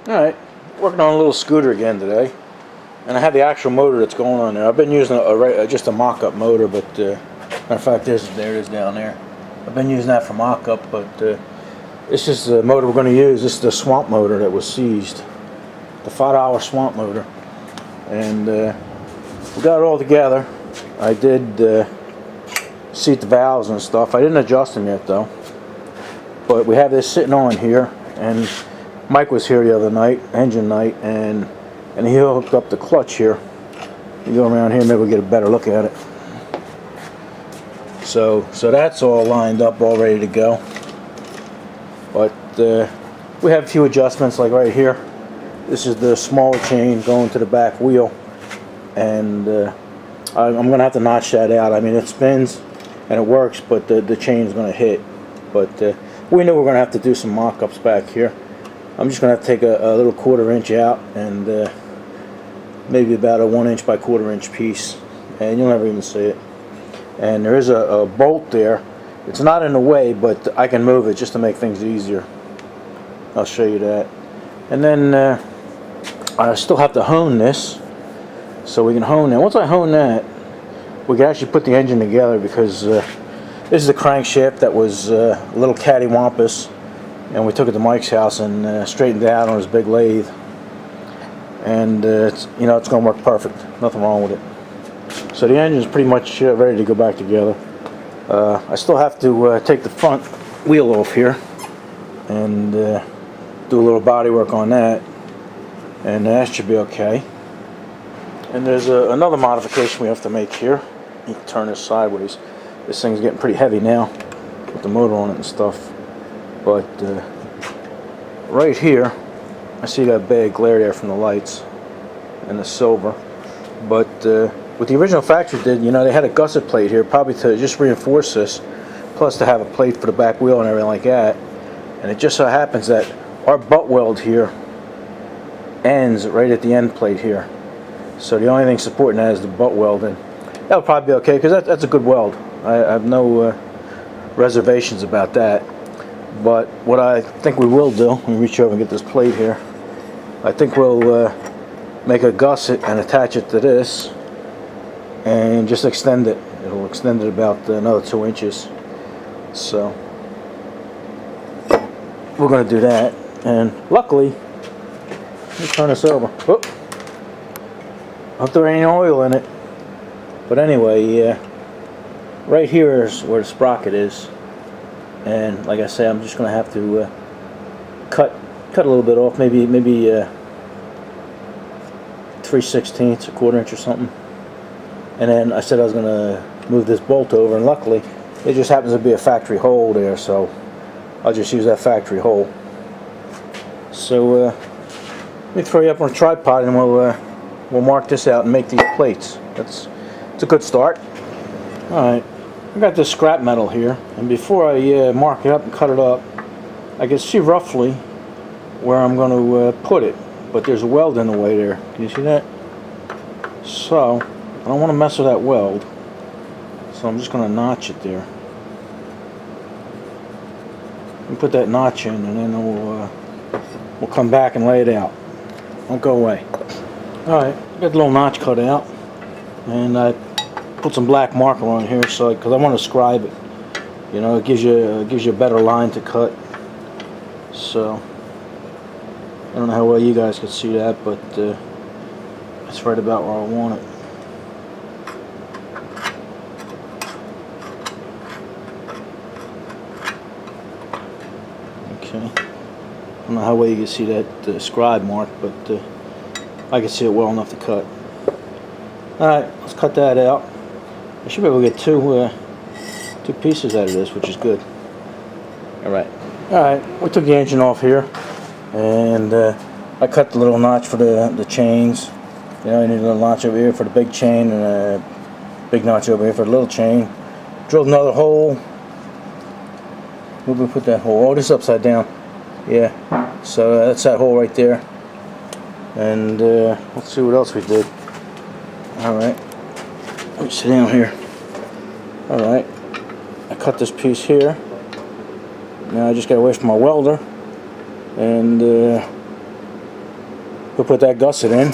Alright, working on a little scooter again today. And I have the actual motor that's going on there. I've been using just a mock-up motor, but matter of fact, there it is down there. I've been using that for mock-up, but this is the motor we're going to use. This is the swamp motor that was seized. The $5 swamp motor. And we got it all together. I did seat the valves and stuff. I didn't adjust them yet though. But we have this sitting on here, and Mike was here the other night, engine night, and he hooked up the clutch here. You go around here, maybe we'll get a better look at it. So that's all lined up, all ready to go. But we have a few adjustments, like right here. This is the smaller chain going to the back wheel, and I'm gonna have to notch that out. I mean, it spins and it works, but the chain's gonna hit. But we know we're gonna have to do some mock-ups back here. I'm just gonna have to take a little 1/4 inch out, and maybe about a 1 inch by 1/4 inch piece, and you'll never even see it. And there is a bolt there. It's not in the way, but I can move it just to make things easier. I'll show you that. And then I still have to hone this, so we can hone that. Once I hone that, we can actually put the engine together, because this is the crankshaft that was a little cattywampus, and we took it to Mike's house and straightened it out on his big lathe. And it's going to work perfect. Nothing wrong with it. So the engine is pretty much ready to go back together. I still have to take the front wheel off here and do a little body work on that, and that should be okay. And there's another modification we have to make here. You can turn this sideways. This thing's getting pretty heavy now with the motor on it and stuff. But right here, I see that bad glare there from the lights and the silver. But what the original factory did, they had a gusset plate here, probably to just reinforce this, plus to have a plate for the back wheel and everything like that. And it just so happens that our butt weld here ends right at the end plate here. So the only thing supporting that is the butt weld, and that'll probably be okay, because that's a good weld. I have no reservations about that. But what I think we will do, let me reach over and get this plate here. I think we'll make a gusset and attach it to this, and just extend it. It'll extend it about another 2 inches. So we're going to do that. And luckily, let me turn this over. Whoop. Hope there ain't oil in it. But anyway, right here is where the sprocket is. And like I say, I'm just going to have to cut a little bit off, maybe 3/16, a 1/4 inch or something. And then I said I was going to move this bolt over, and luckily it just happens to be a factory hole there, so I'll just use that factory hole. So let me throw you up on a tripod, and we'll mark this out and make these plates. It's a good start. All right. I got this scrap metal here, and before I mark it up and cut it up, I can see roughly where I'm going to put it, but there's a weld in the way there. Can you see that? So I don't want to mess with that weld, so I'm just going to notch it there. And put that notch in, and then we'll come back and lay it out. Don't go away. All right, got the little notch cut out, and I put some black marker on here, so because I want to scribe it. It gives you a better line to cut. So I don't know how well you guys can see that, but it's right about where I want it. Okay. I don't know how well you can see that scribe mark, but I can see it well enough to cut. Alright, let's cut that out. I should be able to get two pieces out of this, which is good. Alright, we took the engine off here, and I cut the little notch for the chains. You need a little notch over here for the big chain, and a big notch over here for the little chain. Drilled another hole. Where did we put that hole? Oh, this is upside down. Yeah, so that's that hole right there. And let's see what else we did. Alright, let me sit down here. Alright, I cut this piece here. Now I just got away from my welder, and we'll put that gusset in.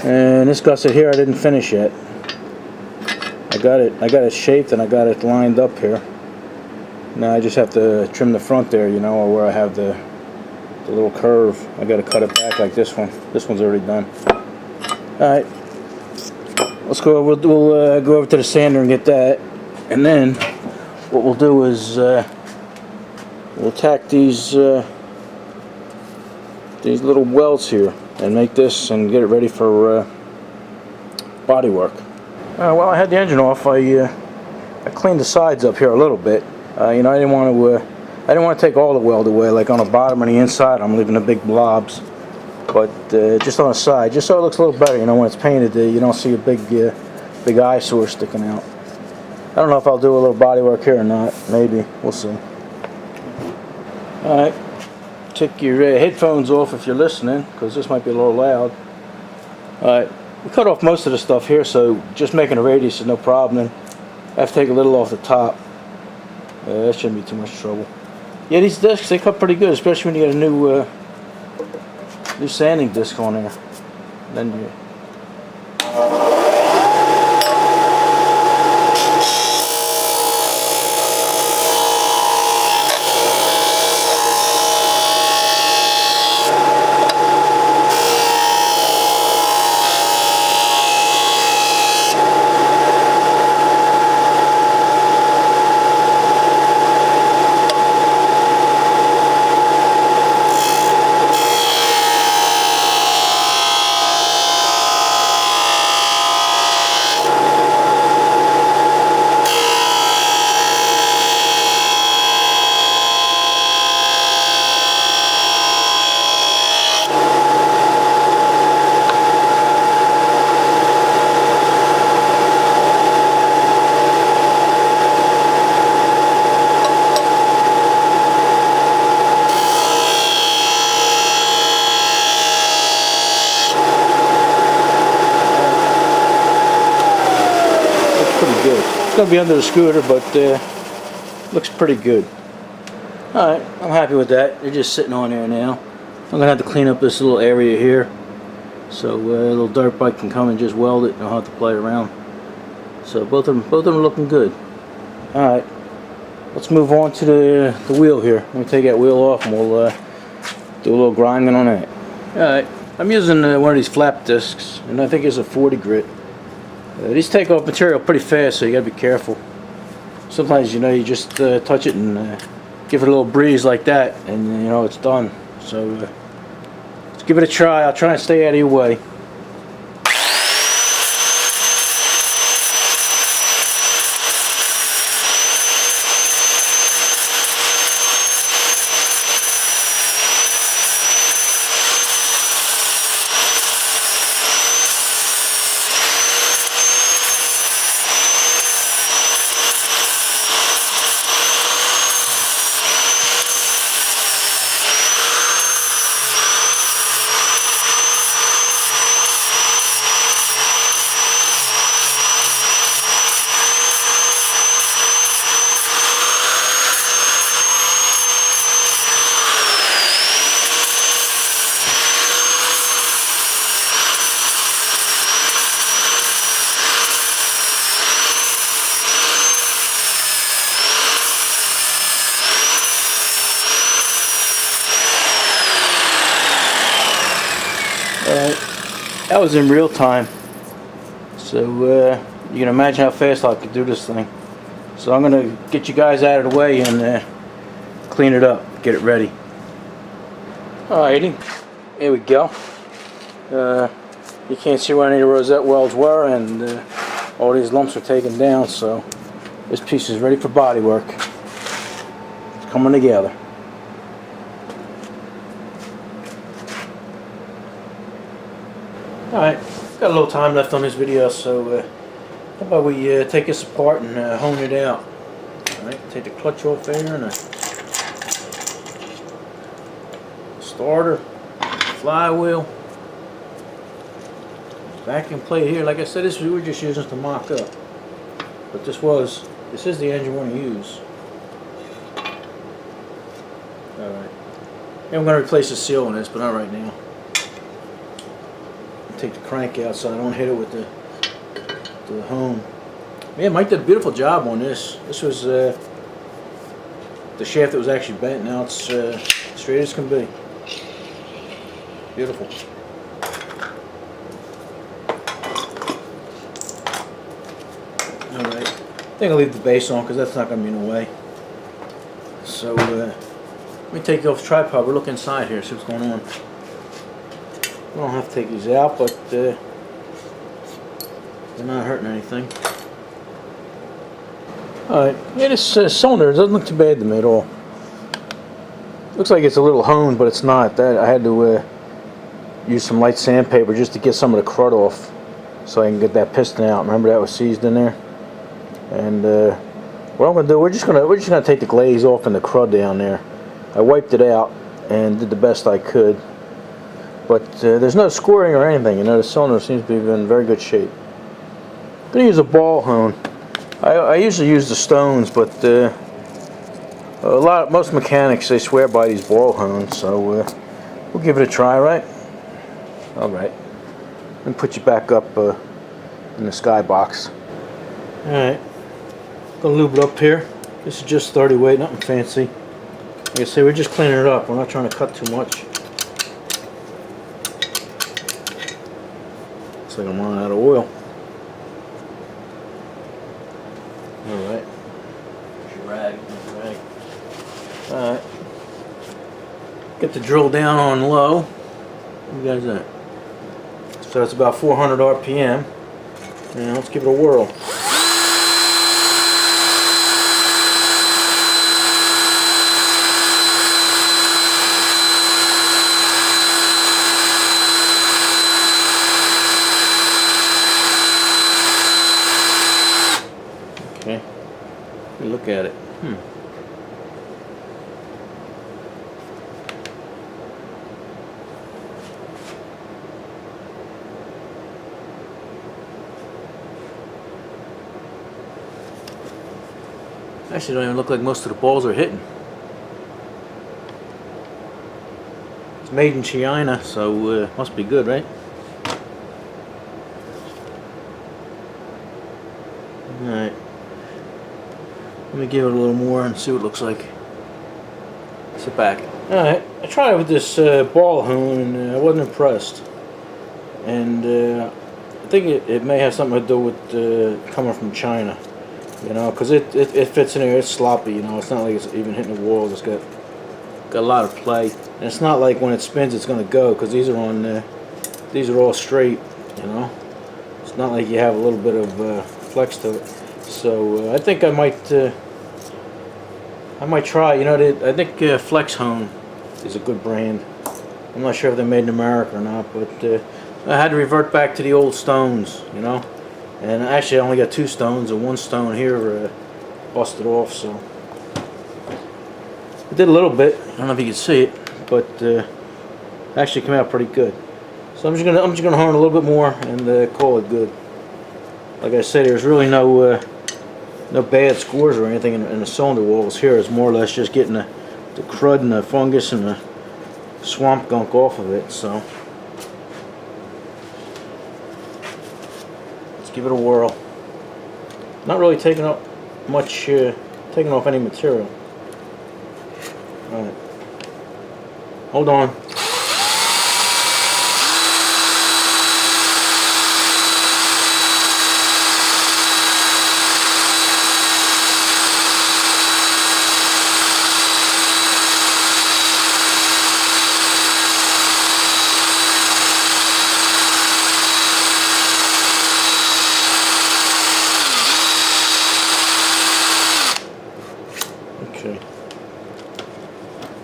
And this gusset here I didn't finish yet. I got it shaped and I got it lined up here. Now I just have to trim the front there, you know, or where I have the little curve. I got to cut it back like this one. This one's already done. Alright, let's go. We'll go over to the sander and get that, and then what we'll do is we'll tack these little welds here and make this and get it ready for body work. While I had the engine off, I cleaned the sides up here a little bit. You know, I didn't want to take all the weld away, like on the bottom and the inside. I'm leaving the big blobs, but just on the side, just so it looks a little better. You know, when it's painted, you don't see a big eyesore sticking out. I don't know if I'll do a little body work here or not. Maybe, we'll see. All right, take your headphones off if you're listening, because this might be a little loud. All right, we cut off most of the stuff here, so just making a radius is no problem. I have to take a little off the top. That shouldn't be too much trouble. Yeah, these discs, they cut pretty good, especially when you get a new sanding disc on there. Then you it's going to be under the scooter, but looks pretty good. Alright, I'm happy with that. They're just sitting on there now. I'm going to have to clean up this little area here, so Lil Dirtbike can come and just weld it and I'll have to play around. So both of them are looking good. Alright, let's move on to the wheel here. Let me take that wheel off and we'll do a little grinding on that. Alright, I'm using one of these flap discs, and I think it's a 40 grit. These take off material pretty fast, so you gotta be careful. Sometimes, you know, you just touch it and give it a little breeze like that, and you know it's done. So let's give it a try. I'll try and stay out of your way. That was in real time, so you can imagine how fast I could do this thing. So I'm gonna get you guys out of the way and clean it up, get it ready. Alrighty, here we go. You can't see where any of the rosette welds were, and all these lumps are taken down, so this piece is ready for body work. It's coming together. Alright, got a little time left on this video, so how about we take this apart and hone it out. Alright, take the clutch off there and a starter, flywheel, vacuum plate here. Like I said, this we were just using to mock up, but this is the engine we're going to use. Alright, and I'm going to replace the seal on this, but not right now. take the crank out so I don't hit it with the hone. Man, Mike did a beautiful job on this. This was the shaft that was actually bent. Now it's straight as can be. Beautiful. Alright, I think I'll leave the base on because that's not going to be in the way. So let me take you off the tripod. We'll look inside here, see what's going on. We don't have to take these out, but they're not hurting anything. Alright, yeah, this cylinder doesn't look too bad to me at all. Looks like it's a little honed, but it's not. I had to use some light sandpaper just to get some of the crud off so I can get that piston out. Remember that was seized in there? And what I'm gonna do, we're just gonna take the glaze off and the crud down there. I wiped it out and did the best I could. But there's no scoring or anything, you know. The cylinder seems to be in very good shape. I'm gonna use a ball hone. I usually use the stones, but most mechanics, they swear by these ball hones, so we'll give it a try, right? All right. Let me put you back up in the skybox. All right. Gonna lube it up here. This is just 30 weight, nothing fancy. Like I say, we're just cleaning it up. We're not trying to cut too much. Looks like I'm running out of oil. Alright. Drag. Alright. Get the drill down on low. What guys that? So it's about 400 RPM. Now let's give it a whirl. Okay, look at it. Actually, don't even look like most of the balls are hitting. It's made in China, so must be good, right? Alright. Let me give it a little more and see what it looks like. Sit back. Alright, I tried it with this ball hone and I wasn't impressed. And I think it may have something to do with coming from China. You know, because it fits in there, it's sloppy, you know, it's not like it's even hitting the walls, it's got a lot of play. And it's not like when it spins it's going to go, because these are all straight, you know. It's not like you have a little bit of flex to it. So I think I might try, you know, I think Flex Hone is a good brand. I'm not sure if they're made in America or not, but I had to revert back to the old stones, you know. And actually I only got 2 stones, and 1 stone here busted off, so it did a little bit. I don't know if you can see it, but actually came out pretty good. So I'm just gonna hone a little bit more and call it good. Like I said, there's really no bad scores or anything in the cylinder walls here. It's more or less just getting the crud and the fungus and the swamp gunk off of it. So let's give it a whirl. Not really taking up much, taking off any material. All right, hold on.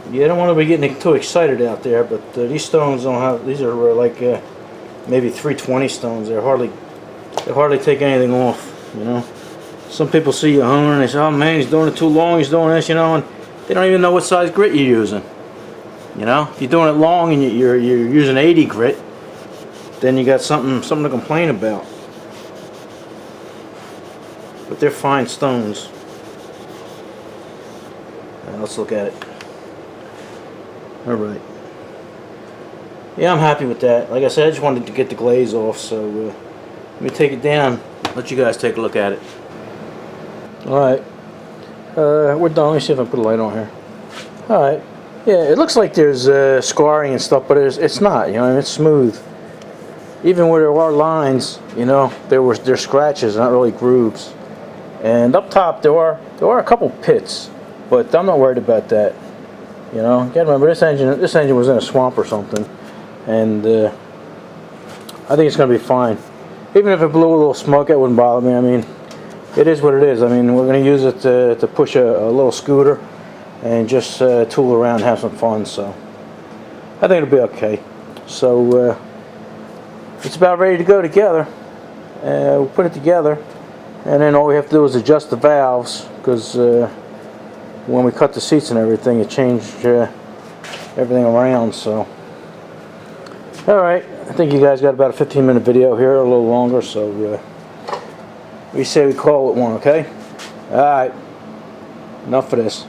Yeah, I don't want to be getting too excited out there, but these stones don't have. These are like maybe 320 stones. They hardly take anything off. You know, some people see you honing and they say, "Oh man, he's doing it too long. He's doing this," you know, and they don't even know what size grit you're using. You know, if you're doing it long and you're using 80 grit, then you got something to complain about. But they're fine stones. Let's look at it. Alright. Yeah, I'm happy with that. Like I said, I just wanted to get the glaze off, so let me take it down, let you guys take a look at it. Alright, we're done. Let me see if I put a light on here. Alright, yeah, it looks like there's scarring and stuff, but it's not, you know, it's smooth. Even where there are lines, you know, there's scratches, not really grooves. And up top there are a couple pits, but I'm not worried about that. You know, you gotta remember this engine was in a swamp or something, and I think it's gonna be fine. Even if it blew a little smoke, that wouldn't bother me. I mean, it is what it is. I mean, we're gonna use it to push a little scooter and just tool around and have some fun. So I think it'll be okay. So it's about ready to go together. We'll put it together, and then all we have to do is adjust the valves, because when we cut the seats and everything, it changed everything around. So alright, I think you guys got about a 15-minute video here, a little longer, so we say we call it one, okay? Alright, enough of this.